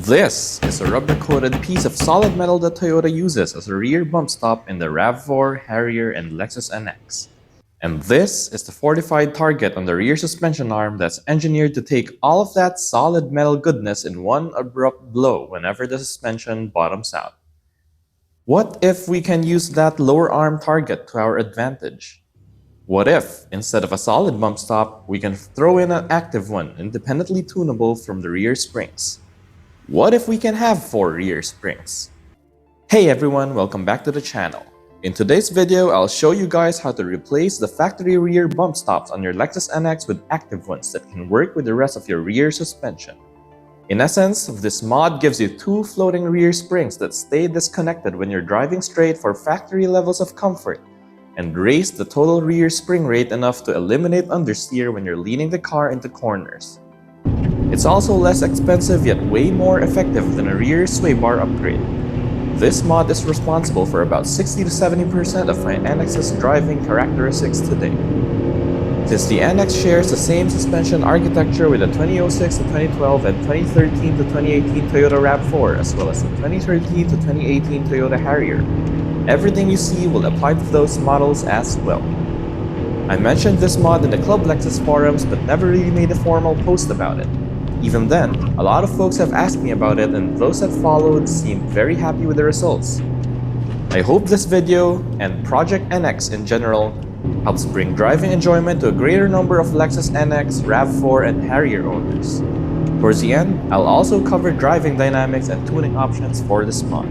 This is a rubber-coated piece of solid metal that Toyota uses as a rear bump stop in the RAV4, Harrier, and Lexus NX. And this is the fortified target on the rear suspension arm that's engineered to take all of that solid metal goodness in one abrupt blow whenever the suspension bottoms out. What if we can use that lower arm target to our advantage? What if, instead of a solid bump stop, we can throw in an active one independently tunable from the rear springs? What if we can have 4 rear springs? Hey everyone, welcome back to the channel. In today's video, I'll show you guys how to replace the factory rear bump stops on your Lexus NX with active ones that can work with the rest of your rear suspension. In essence, this mod gives you 2 floating rear springs that stay disconnected when you're driving straight for factory levels of comfort, and raise the total rear spring rate enough to eliminate understeer when you're leaning the car into corners. It's also less expensive yet way more effective than a rear sway bar upgrade. This mod is responsible for about 60 to 70% of my NX's driving characteristics today. Since the NX shares the same suspension architecture with the 2006 to 2012 and 2013 to 2018 Toyota RAV4 as well as the 2013 to 2018 Toyota Harrier, everything you see will apply to those models as well. I mentioned this mod in the Club Lexus forums but never really made a formal post about it. Even then, a lot of folks have asked me about it and those that followed seemed very happy with the results. I hope this video, and Project NX in general, helps bring driving enjoyment to a greater number of Lexus NX, RAV4, and Harrier owners. Towards the end, I'll also cover driving dynamics and tuning options for this mod.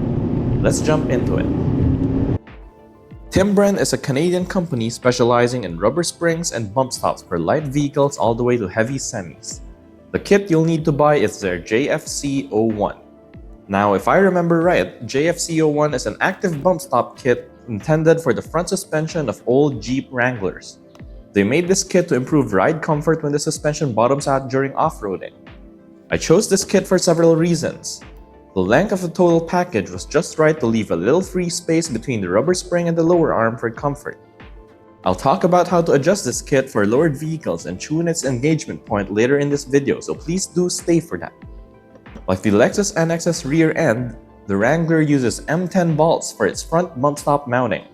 Let's jump into it. Timbren is a Canadian company specializing in rubber springs and bump stops for light vehicles all the way to heavy semis. The kit you'll need to buy is their JFC01. Now, if I remember right, JFC01 is an active bump stop kit intended for the front suspension of old Jeep Wranglers. They made this kit to improve ride comfort when the suspension bottoms out during off-roading. I chose this kit for several reasons. The length of the total package was just right to leave a little free space between the rubber spring and the lower arm for comfort. I'll talk about how to adjust this kit for lowered vehicles and tune its engagement point later in this video, so please do stay for that. Like the Lexus NX's rear end, the Wrangler uses M10 bolts for its front bump stop mounting.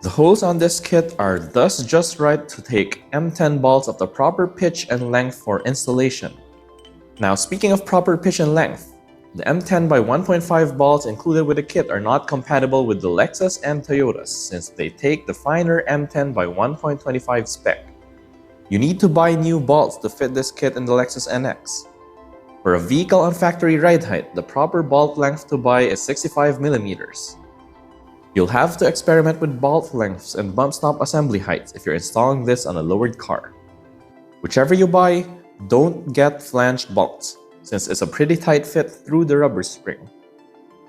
The holes on this kit are thus just right to take M10 bolts of the proper pitch and length for installation. Now, speaking of proper pitch and length, the M10 by 1.5 bolts included with the kit are not compatible with the Lexus and Toyotas since they take the finer M10 by 1.25 spec. You need to buy new bolts to fit this kit in the Lexus NX. For a vehicle on factory ride height, the proper bolt length to buy is 65mm. You'll have to experiment with bolt lengths and bump stop assembly heights if you're installing this on a lowered car. Whichever you buy, don't get flanged bolts, since it's a pretty tight fit through the rubber spring.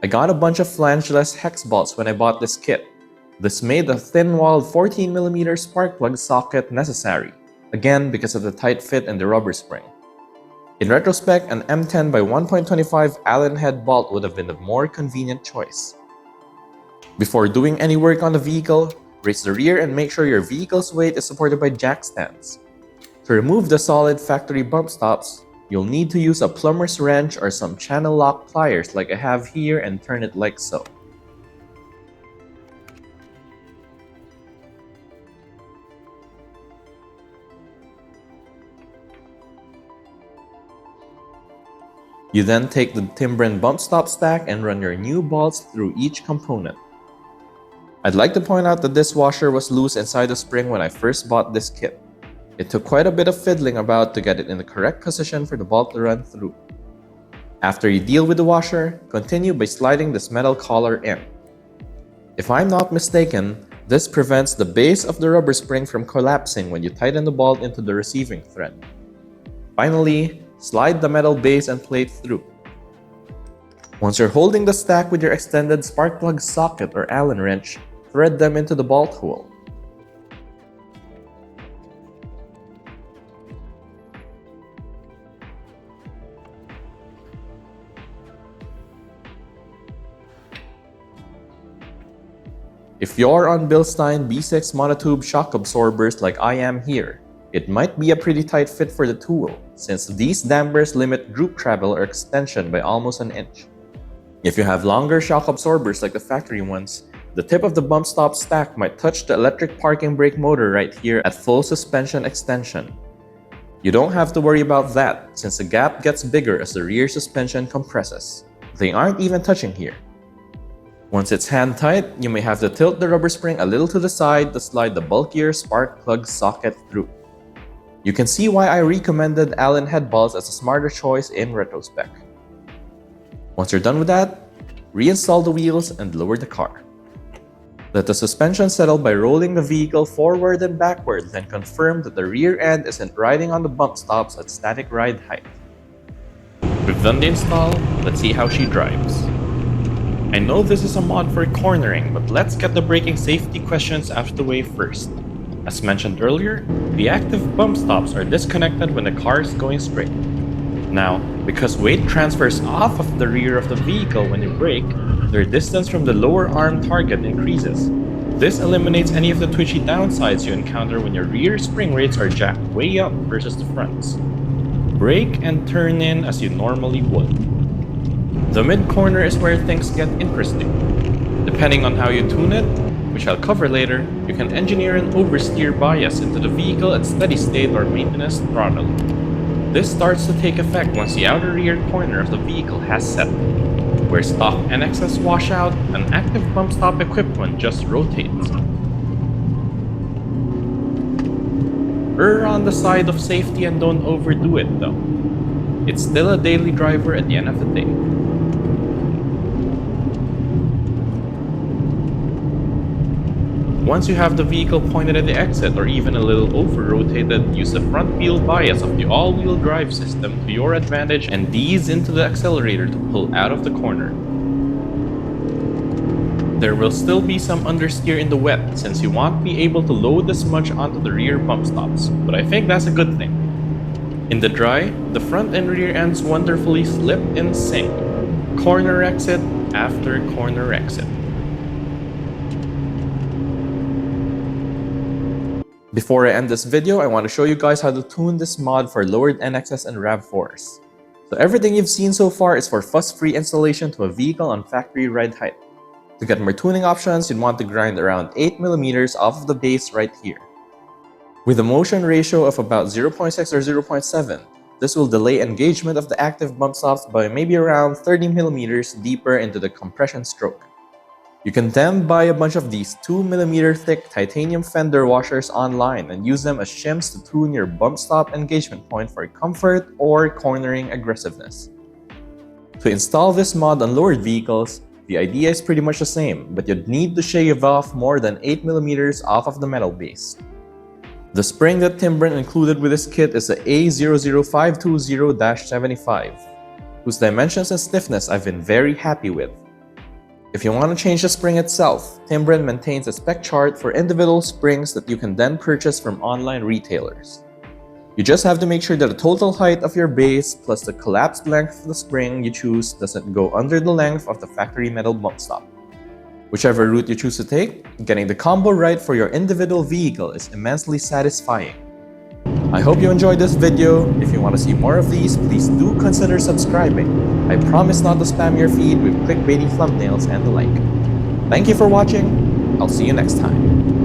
I got a bunch of flangeless hex bolts when I bought this kit. This made a thin-walled 14mm spark plug socket necessary, again because of the tight fit in the rubber spring. In retrospect, an M10 by 1.25 Allen head bolt would have been a more convenient choice. Before doing any work on the vehicle, raise the rear and make sure your vehicle's weight is supported by jack stands. To remove the solid factory bump stops, you'll need to use a plumber's wrench or some channel lock pliers like I have here and turn it like so. You then take the Timbren bump stop stack and run your new bolts through each component. I'd like to point out that this washer was loose inside the spring when I first bought this kit. It took quite a bit of fiddling about to get it in the correct position for the bolt to run through. After you deal with the washer, continue by sliding this metal collar in. If I'm not mistaken, this prevents the base of the rubber spring from collapsing when you tighten the bolt into the receiving thread. Finally, slide the metal base and plate through. Once you're holding the stack with your extended spark plug socket or Allen wrench, thread them into the bolt hole. If you're on Bilstein B6 monotube shock absorbers like I am here, It might be a pretty tight fit for the tool, since these dampers limit group travel or extension by almost an inch. If you have longer shock absorbers like the factory ones, the tip of the bump stop stack might touch the electric parking brake motor right here at full suspension extension. You don't have to worry about that, since the gap gets bigger as the rear suspension compresses. They aren't even touching here. Once it's hand tight, you may have to tilt the rubber spring a little to the side to slide the bulkier spark plug socket through. You can see why I recommended Allen head balls as a smarter choice in retrospect. Once you're done with that, reinstall the wheels and lower the car. Let the suspension settle by rolling the vehicle forward and backward, then confirm that the rear end isn't riding on the bump stops at static ride height. We've done the install, let's see how she drives. I know this is a mod for cornering, but let's get the braking safety questions out of the way first. As mentioned earlier, the active bump stops are disconnected when the car is going straight. Now, because weight transfers off of the rear of the vehicle when you brake, their distance from the lower arm target increases. This eliminates any of the twitchy downsides you encounter when your rear spring rates are jacked way up versus the fronts. Brake and turn in as you normally would. The mid-corner is where things get interesting. Depending on how you tune it, which I'll cover later, you can engineer an oversteer bias into the vehicle at steady state or maintenance throttle. This starts to take effect once the outer rear corner of the vehicle has settled. Where stock NXs wash out, an active bump stop equipped one just rotates. Err on the side of safety and don't overdo it though. It's still a daily driver at the end of the day. Once you have the vehicle pointed at the exit or even a little over-rotated, use the front wheel bias of the all-wheel drive system to your advantage and ease into the accelerator to pull out of the corner. There will still be some understeer in the wet since you won't be able to load as much onto the rear bump stops, but I think that's a good thing. In the dry, the front and rear ends wonderfully slip in sync. Corner exit after corner exit. Before I end this video, I want to show you guys how to tune this mod for lowered NXs and RAV4s. So everything you've seen so far is for fuss-free installation to a vehicle on factory ride height. To get more tuning options, you'd want to grind around 8mm off of the base right here. With a motion ratio of about 0.6 or 0.7, this will delay engagement of the active bump stops by maybe around 30mm deeper into the compression stroke. You can then buy a bunch of these 2mm thick titanium fender washers online and use them as shims to tune your bump stop engagement point for comfort or cornering aggressiveness. To install this mod on lowered vehicles, the idea is pretty much the same, but you'd need to shave off more than 8mm off of the metal base. The spring that Timbren included with this kit is the A00520-75, whose dimensions and stiffness I've been very happy with. If you want to change the spring itself, Timbren maintains a spec chart for individual springs that you can then purchase from online retailers. You just have to make sure that the total height of your base plus the collapsed length of the spring you choose doesn't go under the length of the factory metal bump stop. Whichever route you choose to take, getting the combo right for your individual vehicle is immensely satisfying. I hope you enjoyed this video. If you want to see more of these, please do consider subscribing. I promise not to spam your feed with clickbaity thumbnails and the like. Thank you for watching. I'll see you next time.